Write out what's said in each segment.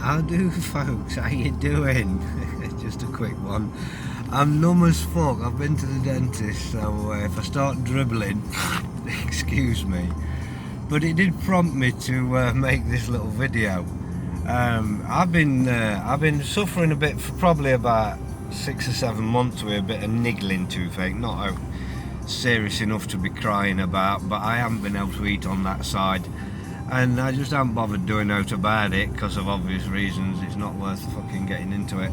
How do folks? How you doing? Just a quick one. I'm numb as fuck. I've been to the dentist, so if I start dribbling, excuse me. But it did prompt me to make this little video. I've been suffering a bit for probably about 6 or 7 months with a bit of niggling toothache. Not serious enough to be crying about, but I haven't been able to eat on that side. And I just haven't bothered doing out about it because of obvious reasons. It's not worth fucking getting into it.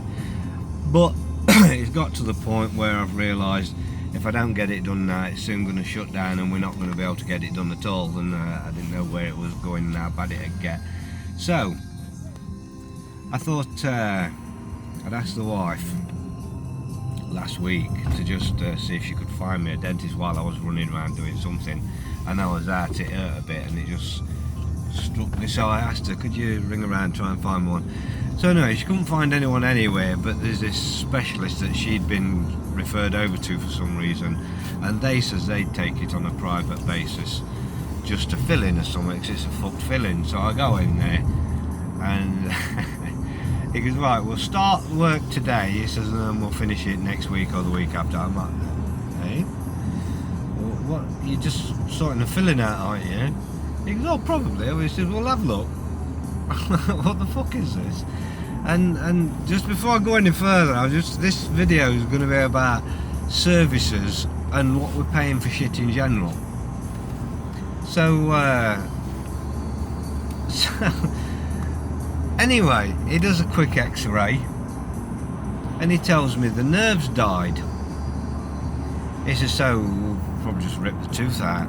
But it's got to the point where I've realised if I don't get it done now, it's soon going to shut down and we're not going to be able to get it done at all. And I didn't know where it was going and how bad it'd get. So I thought I'd ask the wife last week to just see if she could find me a dentist while I was running around doing something. And I was at it hurt a bit and it just struck me, so I asked her, could you ring around, try and find one? So anyway, she couldn't find anyone anywhere, but there's this specialist that she'd been referred over to for some reason, and they says they'd take it on a private basis just to fill in or something, because it's a fucked filling. So I go in there and he goes, right, we'll start work today, he says, and then we'll finish it next week or the week after. I'm like, hey, what, you're just sorting the filling out, aren't you? He goes, oh, probably. He says, well, have a look. What the fuck is this? And just before I go any further, this video is going to be about services and what we're paying for shit in general. So anyway, he does a quick x-ray and he tells me the nerve's died. He says, so we'll probably just rip the tooth out.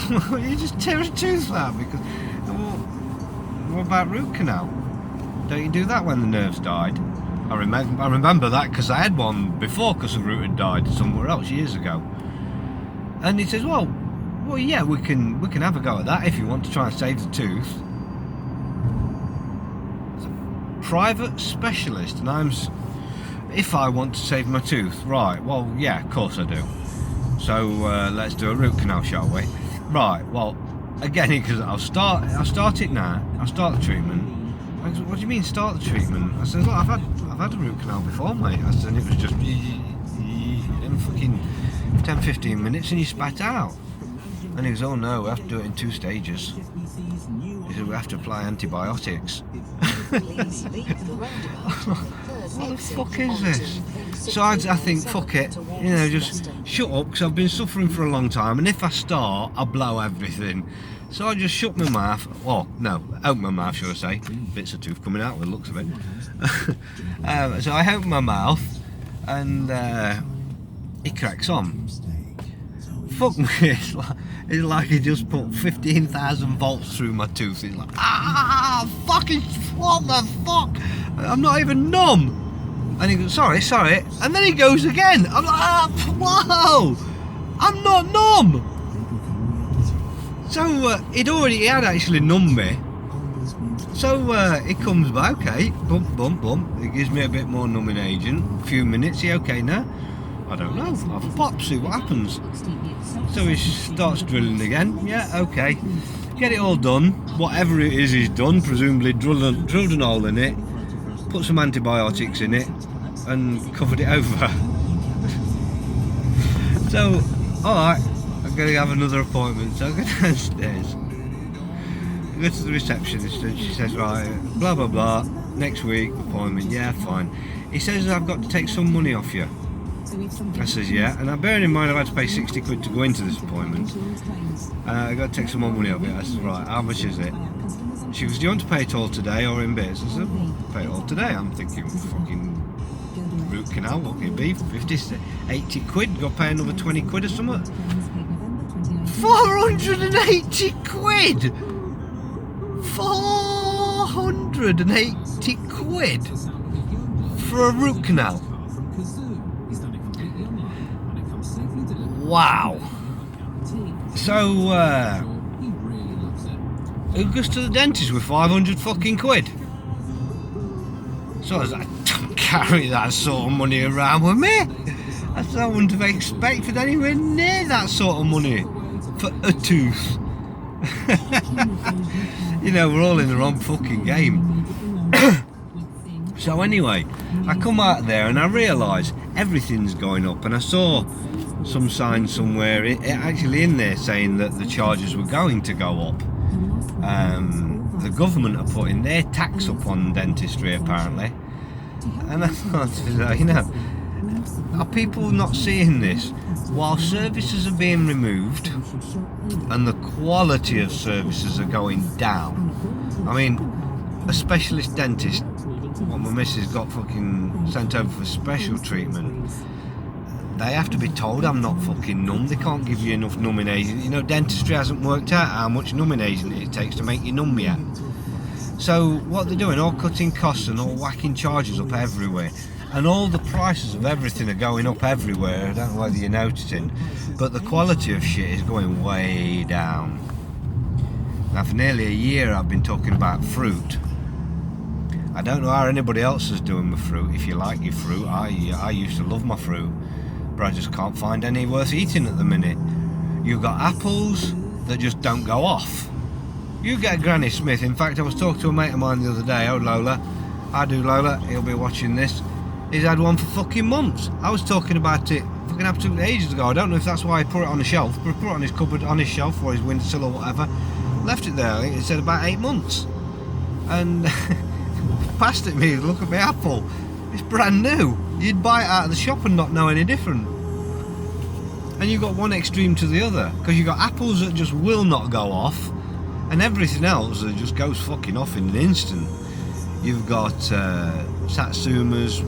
You just tear a tooth out because, well, what about root canal? Don't you do that when the nerve's died? I remember that because I had one before because the root had died somewhere else years ago. And he says, well yeah, we can have a go at that if you want to try and save the tooth. It's a private specialist, and if I want to save my tooth, right? Well, yeah, of course I do. So let's do a root canal, shall we? Right, well, again, because I'll start it now. I'll start the treatment. I said, what do you mean start the treatment? I said, look, I've had a root canal before, mate. I said, it was just in fucking 10-15 minutes and you spat out. And he goes, oh no, we have to do it in 2 stages. He said, we have to apply antibiotics. What the fuck is this? So I think, fuck it, just shut up, because I've been suffering for a long time, and if I start, I'll blow everything. So I just shut my mouth, well, no, open my mouth, should I say. Bits of tooth coming out with the looks of it. So I open my mouth, and he cracks on. Fuck me, it's like he just put 15,000 volts through my tooth. It's like, fucking, what the fuck? I'm not even numb. And he goes, sorry, and then he goes again. I'm like, whoa, I'm not numb. So he had actually numbed me. So he comes back, okay, bump. He gives me a bit more numbing agent. A few minutes, he okay now? I don't know, I'll pop, see what happens. So he starts drilling again. Yeah, okay. Get it all done. Whatever it is he's done, presumably drilled an hole in it, put some antibiotics in it, and covered it over. So, alright, I'm going to have another appointment. So I go downstairs, I go to the receptionist, and she says, right, blah blah blah, next week appointment. Yeah, fine. He says, I've got to take some money off you. I says, yeah, and bearing in mind I've had to pay 60 quid to go into this appointment. I got to take some more money off it. I says, right, how much is it? She goes, do you want to pay it all today or in bits? I said, pay it all today. I'm thinking, fucking root canal, what can it be? 50, 80 quid, got to pay another 20 quid or something. 480 quid! 480 quid for a root canal. Wow. So, who goes to the dentist with 500 fucking quid? So I was like, don't carry that sort of money around with me. I wouldn't have expected anywhere near that sort of money for a tooth. You know, we're all in the wrong fucking game. So anyway, I come out there and I realise everything's going up, and I saw some sign somewhere actually in there saying that the charges were going to go up. The government are putting their tax up on dentistry apparently, and I thought, you know, are people not seeing this? While services are being removed and the quality of services are going down. I mean, a specialist dentist, what my missus got fucking sent over for special treatment, they have to be told I'm not fucking numb. They can't give you enough numbing agent. You know, dentistry hasn't worked out how much numbing agent it takes to make you numb yet. So what they're doing, all cutting costs and all whacking charges up everywhere. And all the prices of everything are going up everywhere. I don't know whether you're noticing, but the quality of shit is going way down. Now for nearly a year I've been talking about fruit. I don't know how anybody else is doing with fruit. If you like your fruit, I used to love my fruit, but I just can't find any worth eating at the minute. You've got apples that just don't go off. You get Granny Smith. In fact, I was talking to a mate of mine the other day, oh Lola, I do Lola, he'll be watching this. He's had one for fucking months. I was talking about it fucking absolutely ages ago. I don't know if that's why he put it on a shelf, but he put it on his cupboard, on his shelf or his windowsill or whatever. Left it there, I think it said about 8 months. And passed it me, look at my apple. It's brand new. You'd buy it out of the shop and not know any different. And you've got one extreme to the other, because you've got apples that just will not go off, and everything else that just goes fucking off in an instant. You've got satsumas,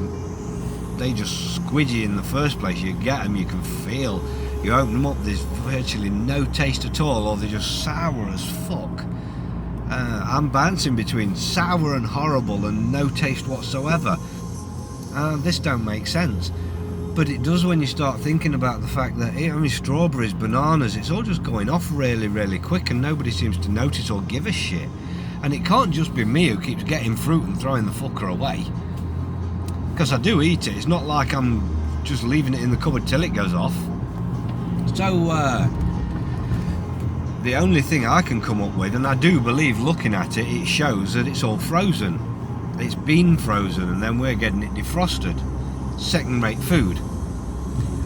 they just squidgy in the first place. You get them, you can feel. You open them up, there's virtually no taste at all, or they're just sour as fuck. I'm bouncing between sour and horrible and no taste whatsoever. This don't make sense. But it does when you start thinking about the fact that, I mean, strawberries, bananas, it's all just going off really, really quick, and nobody seems to notice or give a shit. And it can't just be me who keeps getting fruit and throwing the fucker away. Because I do eat it. It's not like I'm just leaving it in the cupboard till it goes off. So, the only thing I can come up with, and I do believe looking at it, it shows that it's all frozen. It's been frozen and then we're getting it defrosted. Second-rate food.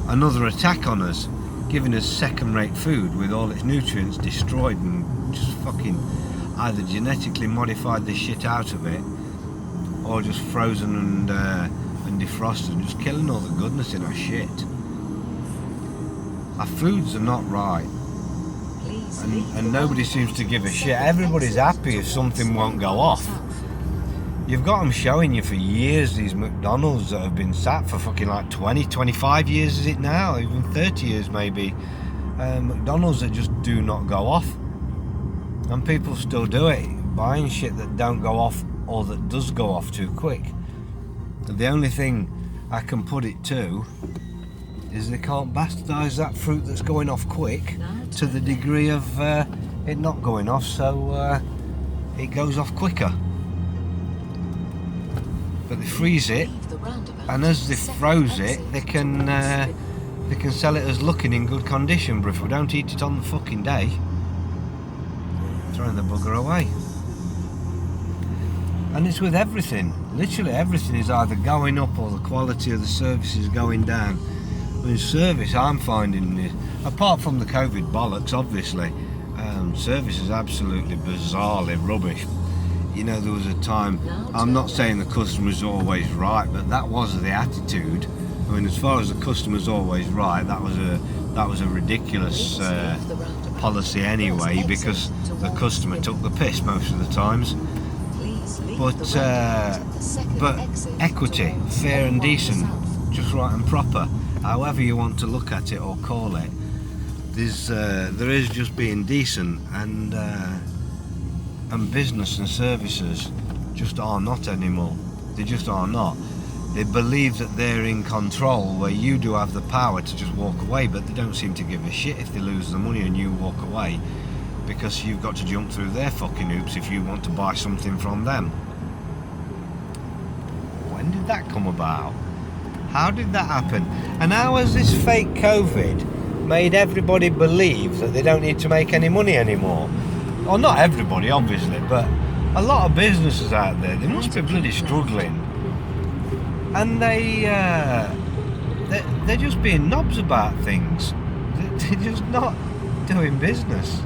Another attack on us, giving us second-rate food with all its nutrients destroyed and just fucking either genetically modified the shit out of it, or just frozen and defrosted and just killing all the goodness in our shit. Our foods are not right, and nobody seems to give a shit. Everybody's happy if something won't go off. You've got them showing you for years, these McDonald's that have been sat for fucking like 20, 25 years is it now, even 30 years maybe. McDonald's that just do not go off. And people still do it, buying shit that don't go off or that does go off too quick. The only thing I can put it to is they can't bastardise that fruit that's going off quick to the degree of it not going off, so it goes off quicker. But they freeze it, and as they froze it, they can sell it as looking in good condition. But if we don't eat it on the fucking day, throwing the bugger away. And it's with everything. Literally everything is either going up or the quality of the service is going down. I mean, service, I'm finding this, apart from the COVID bollocks, obviously, service is absolutely bizarrely rubbish. You know, there was a time, I'm not saying the customer's always right, but that was the attitude. I mean, as far as the customer's always right, that was a ridiculous policy anyway, because the customer took the piss most of the times. But equity, fair and decent, just right and proper, however you want to look at it or call it, there is just being decent, and business and services just are not anymore. They just are not. They believe that they're in control, where you do have the power to just walk away, but they don't seem to give a shit if they lose the money and you walk away, because you've got to jump through their fucking hoops if you want to buy something from them. When did that come about? How did that happen? And how has this fake COVID made everybody believe that they don't need to make any money anymore? Well, not everybody, obviously, but a lot of businesses out there, they must be bloody struggling. And they're just being knobs about things. They're just not doing business.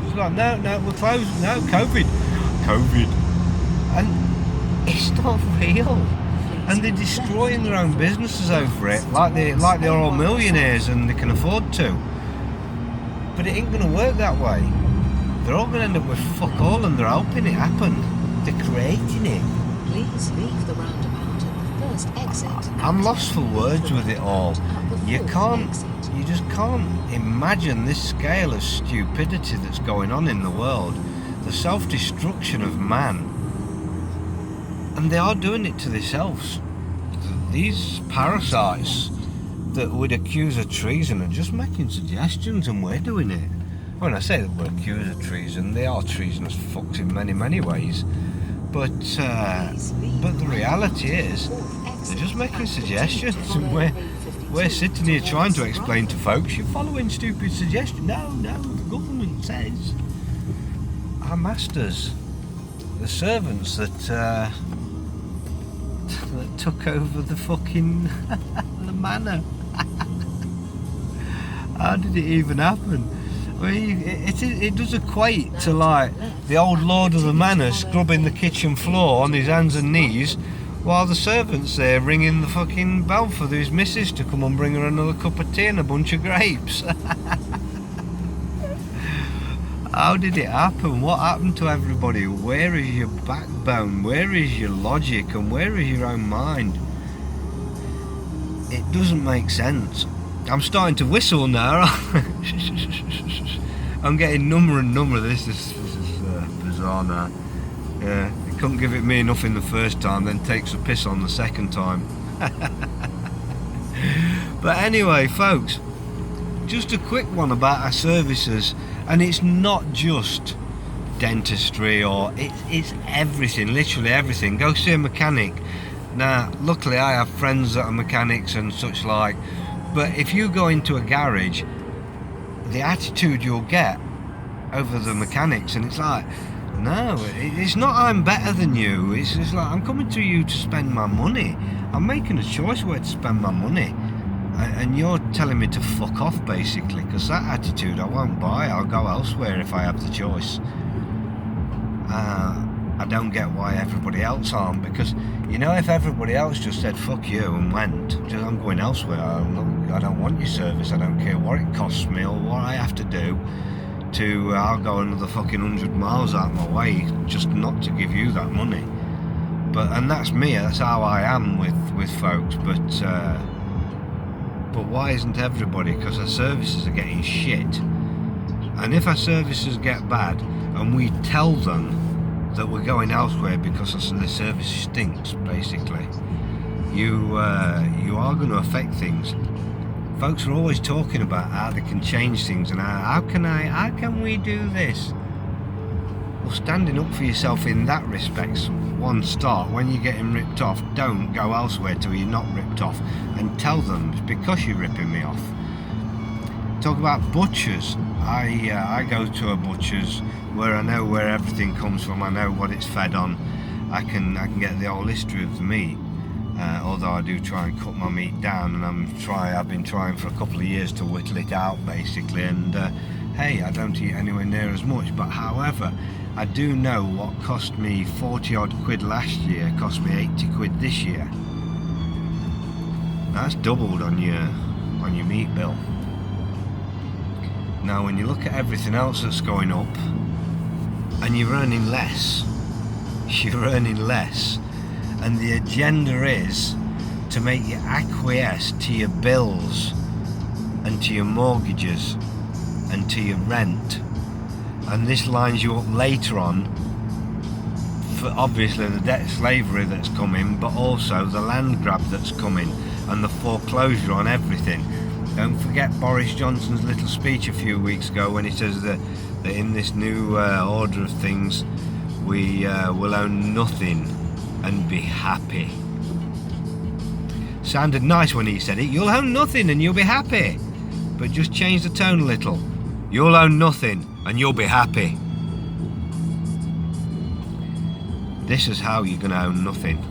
It's like, no, we're closed. No, COVID. And it's not real. And they're destroying their own businesses over it, like they're all millionaires and they can afford to. But it ain't going to work that way. They're all going to end up with fuck all, and they're helping it happen. They're creating it. Please leave the roundabout at the first exit. I'm lost for words with it all. You just can't imagine this scale of stupidity that's going on in the world. The self-destruction of man. And they are doing it to themselves. These parasites that would accuse of treason are just making suggestions, and we're doing it. When I say that we're accused of treason, they are treasonous fucks in many, many ways. But the reality is, they're just making suggestions, and we're sitting here trying to explain to folks, you're following stupid suggestions. No, the government says. Our masters, the servants that took over the fucking the manor. How did it even happen? I mean, it does equate to like the old lord of the manor scrubbing the kitchen floor on his hands and knees while the servants there ringing the fucking bell for his missus to come and bring her another cup of tea and a bunch of grapes. How did it happen? What happened to everybody? Where is your backbone? Where is your logic? And where is your own mind? It doesn't make sense. I'm starting to whistle now. I'm getting number and number. This is bizarre now. Yeah, he couldn't give it me enough in the first time, then takes a piss on the second time. But anyway, folks, just a quick one about our services. And it's not just dentistry, or it's everything, literally everything. Go see a mechanic. Now, luckily I have friends that are mechanics and such like, but if you go into a garage, the attitude you'll get over the mechanics, and it's like, no, it's not I'm better than you, it's just like, I'm coming to you to spend my money. I'm making a choice where to spend my money. And you're telling me to fuck off, basically, because that attitude I won't buy. I'll go elsewhere if I have the choice. I don't get why everybody else aren't, because, you know, if everybody else just said fuck you and went, I'm going elsewhere, I don't want your service, I don't care what it costs me or what I have to do I'll go another fucking 100 miles out of my way just not to give you that money. And that's me, that's how I am with folks, but why isn't everybody? Because our services are getting shit. And if our services get bad and we tell them that we're going elsewhere because the service stinks, basically, you are going to affect things. Folks are always talking about how they can change things and how can we do this? Well, standing up for yourself in that respect's one start. When you're getting ripped off, don't go elsewhere till you're not ripped off, and tell them it's because you're ripping me off. Talk about butchers. I go to a butcher's where I know where everything comes from. I know what it's fed on. I can get the whole history of the meat. Although I do try and cut my meat down, and I've been trying for a couple of years to whittle it out, basically. And hey, I don't eat anywhere near as much. But however, I do know what cost me 40 odd quid last year cost me 80 quid this year. That's doubled on your meat bill. Now when you look at everything else that's going up and you're earning less, and the agenda is to make you acquiesce to your bills and to your mortgages and to your rent, and this lines you up later on for obviously the debt slavery that's coming, but also the land grab that's coming and the foreclosure on everything. Don't forget Boris Johnson's little speech a few weeks ago when he says that in this new order of things we will own nothing and be happy. Sounded nice when he said it. You'll own nothing and you'll be happy. But just change the tone a little. You'll own nothing and you'll be happy. This is how you're going to own nothing.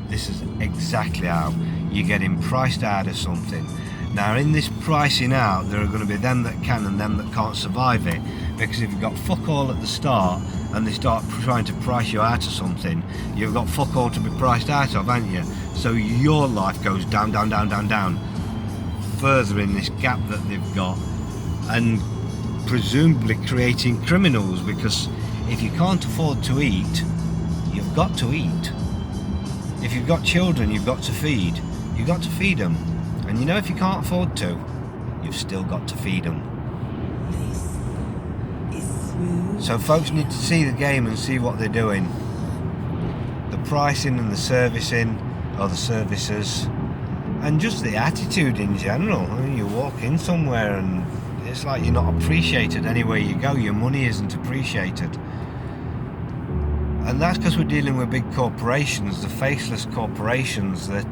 This is exactly how you're getting priced out of something. Now in this pricing out, there are going to be them that can and them that can't survive it, because if you've got fuck all at the start and they start trying to price you out of something, you've got fuck all to be priced out of, haven't you? So your life goes down, down, down, down, down, further in this gap that they've got, and presumably creating criminals, because if you can't afford to eat, you've got to eat. If you've got children you've got to feed, you've got to feed them. And you know, if you can't afford to, you've still got to feed them. So folks need to see the game and see what they're doing. The pricing and the servicing, or the services, and just the attitude in general. I mean, you walk in somewhere and it's like you're not appreciated anywhere you go. Your money isn't appreciated. And that's because we're dealing with big corporations, the faceless corporations that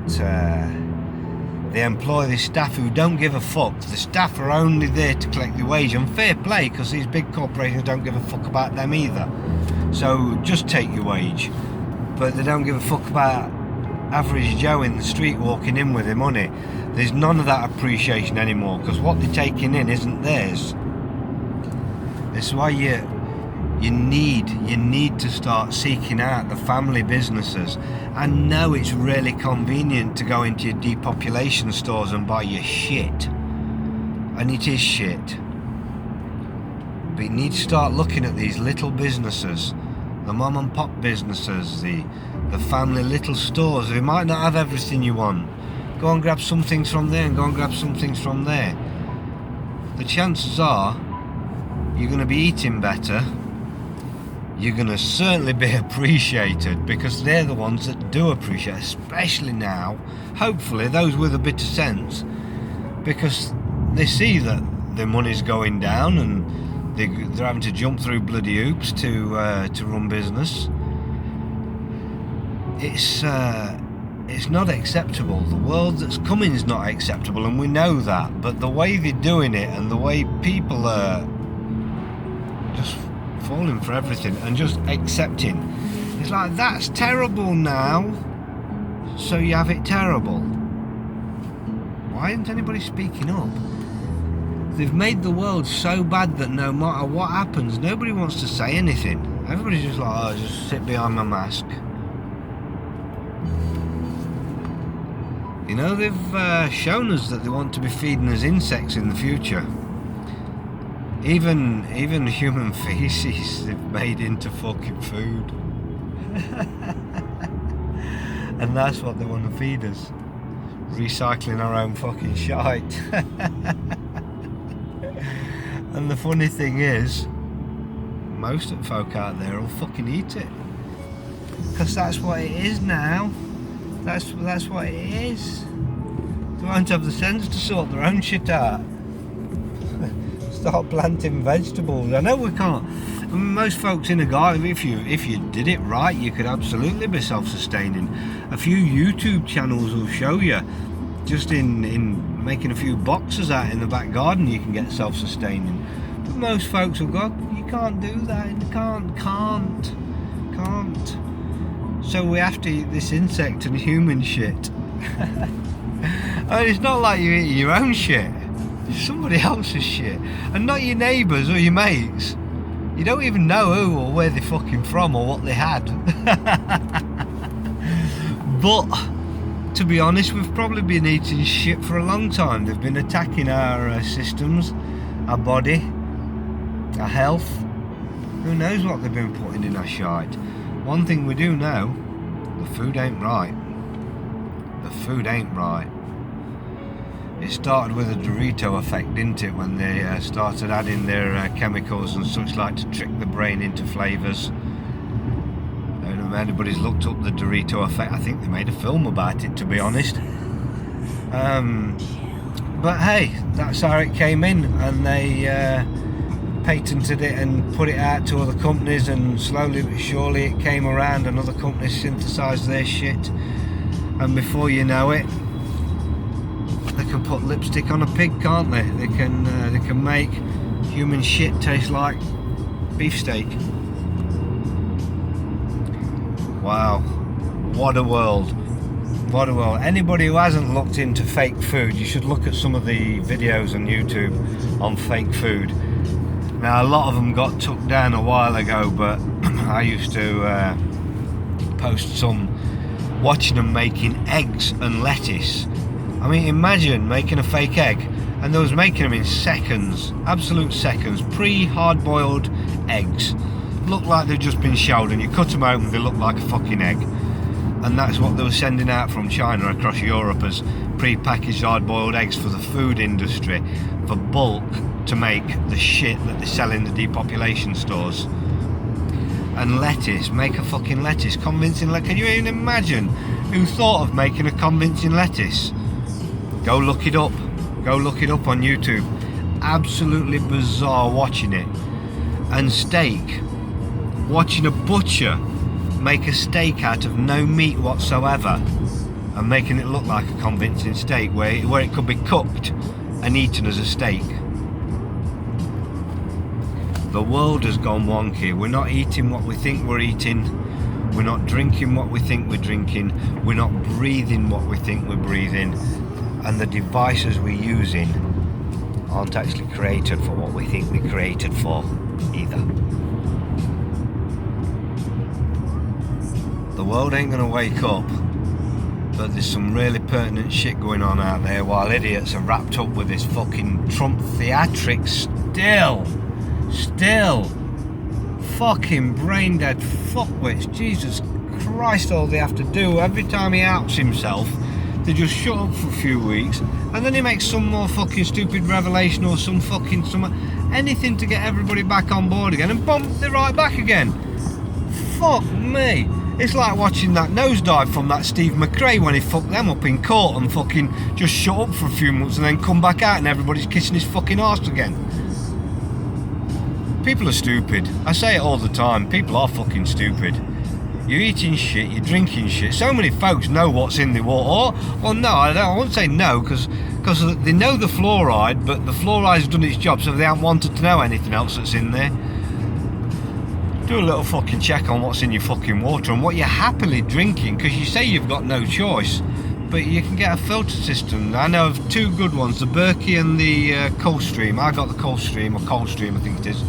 they employ these staff who don't give a fuck. The staff are only there to collect the wage, and fair play, because these big corporations don't give a fuck about them either. So just take your wage. But they don't give a fuck about average Joe in the street walking in with their money. There's none of that appreciation anymore, because what they're taking in isn't theirs. It's why you need to start seeking out the family businesses. I know it's really convenient to go into your depopulation stores and buy your shit, and it is shit, but you need to start looking at these little businesses, the mom and pop businesses, the family little stores. They might not have everything you want. Go and grab some things from there and go and grab some things from there. The chances are you're going to be eating better. You're going to certainly be appreciated, because they're the ones that do appreciate, especially now, hopefully those with a bit of sense, because they see that their money's going down and they're having to jump through bloody hoops to run business. It's not acceptable. The world that's coming is not acceptable, and we know that, but the way they're doing it and the way people are just falling for everything and just accepting, it's like, that's terrible now, so you have it terrible. Why isn't anybody speaking up? They've made the world so bad that no matter what happens, nobody wants to say anything. Everybody's just like, oh, just sit behind my mask. You know, they've shown us that they want to be feeding us insects in the future. Even human feces they've made into fucking food. And that's what they want to feed us. Recycling our own fucking shite. And the funny thing is, most of the folk out there will fucking eat it. Because that's what it is now. That's what it is. They won't have the sense to sort their own shit out. Start planting vegetables. I know we can't. I mean, most folks in a garden, if you did it right, you could absolutely be self-sustaining. A few YouTube channels will show you, just in making a few boxes out in the back garden, you can get self-sustaining. But most folks will go, you can't do that. You can't. So we have to eat this insect and human shit. I mean, it's not like you're eating your own shit. Somebody else's shit, and not your neighbours or your mates. You don't even know who or where they're fucking from or what they had. But to be honest, we've probably been eating shit for a long time. They've been attacking our systems, our body, our health. Who knows what they've been putting in our shite. One thing we do know, the food ain't right. The food ain't right. It started with a Dorito effect, didn't it, when they started adding their chemicals and such like to trick the brain into flavours. I don't know if anybody's looked up the Dorito effect. I think they made a film about it, to be honest. But hey, that's how it came in, and they patented it and put it out to other companies, and slowly but surely it came around and other companies synthesised their shit, and before you know it, they can put lipstick on a pig, can't they? They can make human shit taste like beefsteak. Wow, what a world. What a world. Anybody who hasn't looked into fake food, you should look at some of the videos on YouTube on fake food. Now, a lot of them got took down a while ago, but I used to post some watching them making eggs and lettuce. I mean, imagine making a fake egg, and they was making them in seconds, absolute seconds, pre-hard-boiled eggs. Look like they've just been shelled, and you cut them open, they look like a fucking egg. And that's what they were sending out from China across Europe as pre-packaged hard-boiled eggs for the food industry, for bulk, to make the shit that they sell in the depopulation stores. And lettuce, make a fucking lettuce, convincing lettuce. Can you even imagine who thought of making a convincing lettuce? Go look it up. Go look it up on YouTube. Absolutely bizarre watching it. And steak. Watching a butcher make a steak out of no meat whatsoever and making it look like a convincing steak where it could be cooked and eaten as a steak. The world has gone wonky. We're not eating what we think we're eating. We're not drinking what we think we're drinking. We're not breathing what we think we're breathing. And the devices we're using aren't actually created for what we think they're created for either. The world ain't gonna wake up, but there's some really pertinent shit going on out there while idiots are wrapped up with this fucking Trump theatrics still fucking brain dead fuckwits. Jesus Christ, all they have to do every time he outs himself, they just shut up for a few weeks and then he makes some more fucking stupid revelation or some anything to get everybody back on board again, and boom, they're right back again. Fuck me. It's like watching that nosedive from that Steve McRae when he fucked them up in court and fucking just shut up for a few months and then come back out and everybody's kissing his fucking arse again. People are stupid. I say it all the time. People are fucking stupid. You're eating shit, you're drinking shit. So many folks know what's in the water. Well, no, I won't say no, because they know the fluoride, but the fluoride's done its job, so they haven't wanted to know anything else that's in there. Do a little fucking check on what's in your fucking water and what you're happily drinking, because you say you've got no choice, but you can get a filter system. I know of two good ones, the Berkey and the Coldstream. I got the Coldstream, or Coldstream I think it is.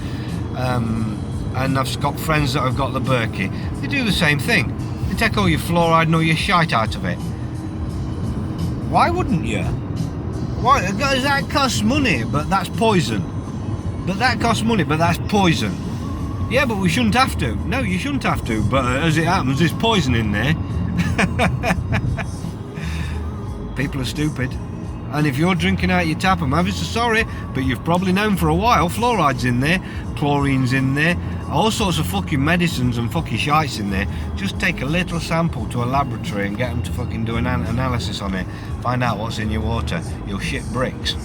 And I've got friends that have got the Berkey. They do the same thing. They take all your fluoride and all your shite out of it. Why wouldn't you? Why? Because that costs money, but that's poison. But that costs money, but that's poison. Yeah, but we shouldn't have to. No, you shouldn't have to. But as it happens, there's poison in there. People are stupid. And if you're drinking out your tap, I'm ever so sorry, but you've probably known for a while fluoride's in there, chlorine's in there, all sorts of fucking medicines and fucking shites in there. Just take a little sample to a laboratory and get them to fucking do an analysis on it. Find out what's in your water. You'll shit bricks.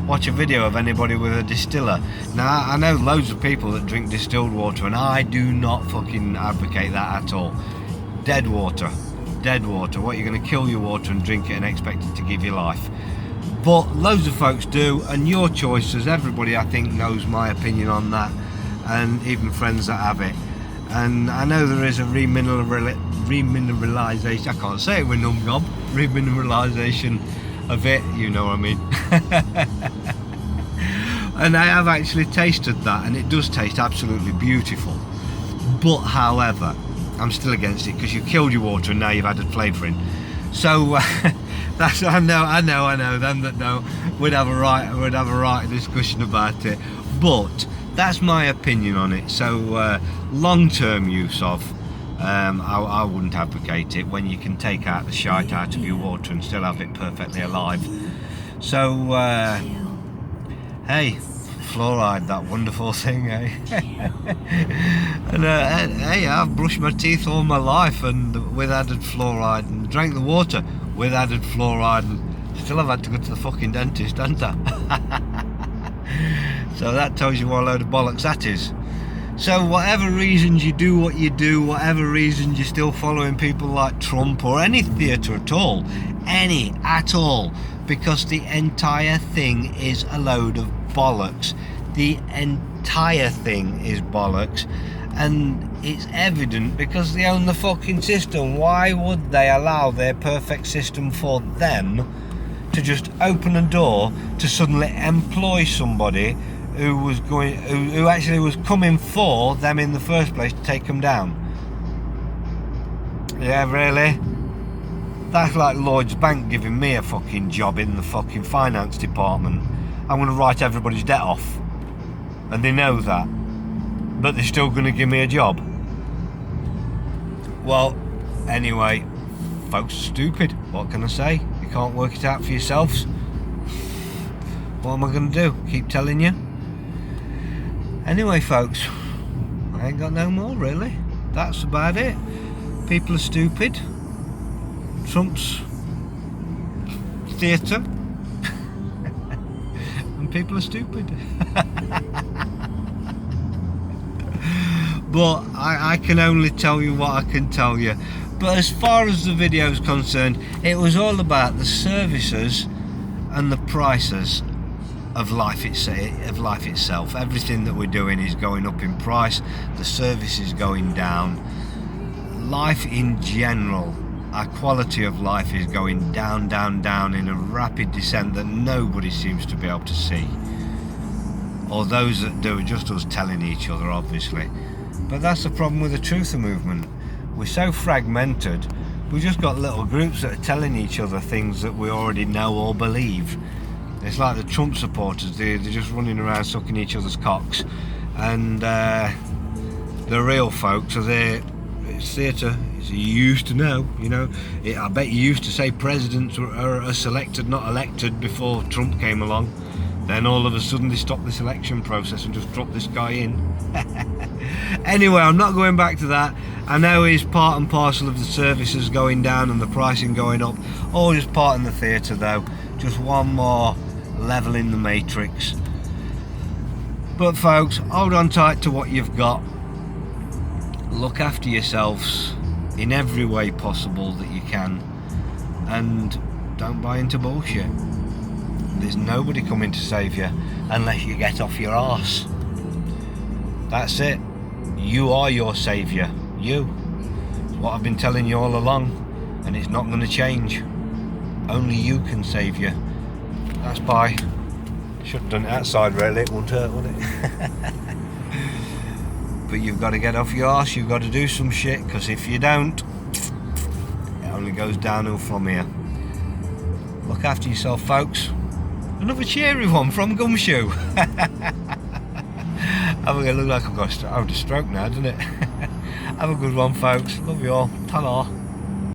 Watch a video of anybody with a distiller. Now, I know loads of people that drink distilled water, and I do not fucking advocate that at all. Dead water. What, you're going to kill your water and drink it and expect it to give you life? But loads of folks do, and your choices. Everybody, I think, knows my opinion on that, and even friends that have it. And I know there is a remineralisation. I can't say it with numb gob. Remineralisation of it, you know what I mean. And I have actually tasted that, and it does taste absolutely beautiful. But however, I'm still against it, because you've killed your water and now you've added flavouring. So that's I know. Them that know would have a right discussion about it. But that's my opinion on it. So long-term use of, I wouldn't advocate it when you can take out the shite out of your water and still have it perfectly alive. So hey, fluoride, that wonderful thing, eh? And hey, I've brushed my teeth all my life and with added fluoride, and drank the water with added fluoride, and still have had to go to the fucking dentist, haven't I? So that tells you what a load of bollocks that is. So whatever reasons you do what you do, whatever reasons you're still following people like Trump or any theatre at all, because the entire thing is a load of bollocks. The entire thing is bollocks. And It's evident because they own the fucking system. Why would they allow their perfect system for them to just open a door to suddenly employ somebody who actually was coming for them in the first place to take them down? Yeah, really? That's like Lloyd's Bank giving me a fucking job in the fucking finance department. I'm going to write everybody's debt off. And they know that. But they're still going to give me a job. Well, anyway, folks are stupid. What can I say? You can't work it out for yourselves. What am I going to do? Keep telling you? Anyway, folks, I ain't got no more, really. That's about it. People are stupid. Trump's theatre. And people are stupid. But I can only tell you what I can tell you. But as far as the video is concerned, it was all about the services and the prices of life itself. Everything that we're doing is going up in price. The service is going down. Life in general, our quality of life is going down, down, down in a rapid descent that nobody seems to be able to see. Or those that do, just us telling each other, obviously. But that's the problem with the truther movement. We're so fragmented, we've just got little groups that are telling each other things that we already know or believe. It's like the Trump supporters, they're just running around sucking each other's cocks. And the real folks are there. It's theatre, as you used to know, you know. I bet you used to say presidents are selected, not elected, before Trump came along. Then all of a sudden they stopped this election process and just dropped this guy in. Anyway, I'm not going back to that. I know he's part and parcel of the services going down and the pricing going up. All just part in the theatre though. Just one more level in the matrix. But folks, hold on tight to what you've got. Look after yourselves in every way possible that you can. And don't buy into bullshit. There's nobody coming to save you unless you get off your arse. That's it. You are your saviour. You. It's what I've been telling you all along, and it's not going to change. Only you can save you. That's bye. Should have done it outside really, it wouldn't hurt, would it? But you've got to get off your arse, you've got to do some shit, because if you don't, it only goes downhill from here. Look after yourself, folks. Another cheery one from Gumshoe. I'm going to look like I've got a stroke now, doesn't it? Have a good one, folks. Love you all. Ta-ra.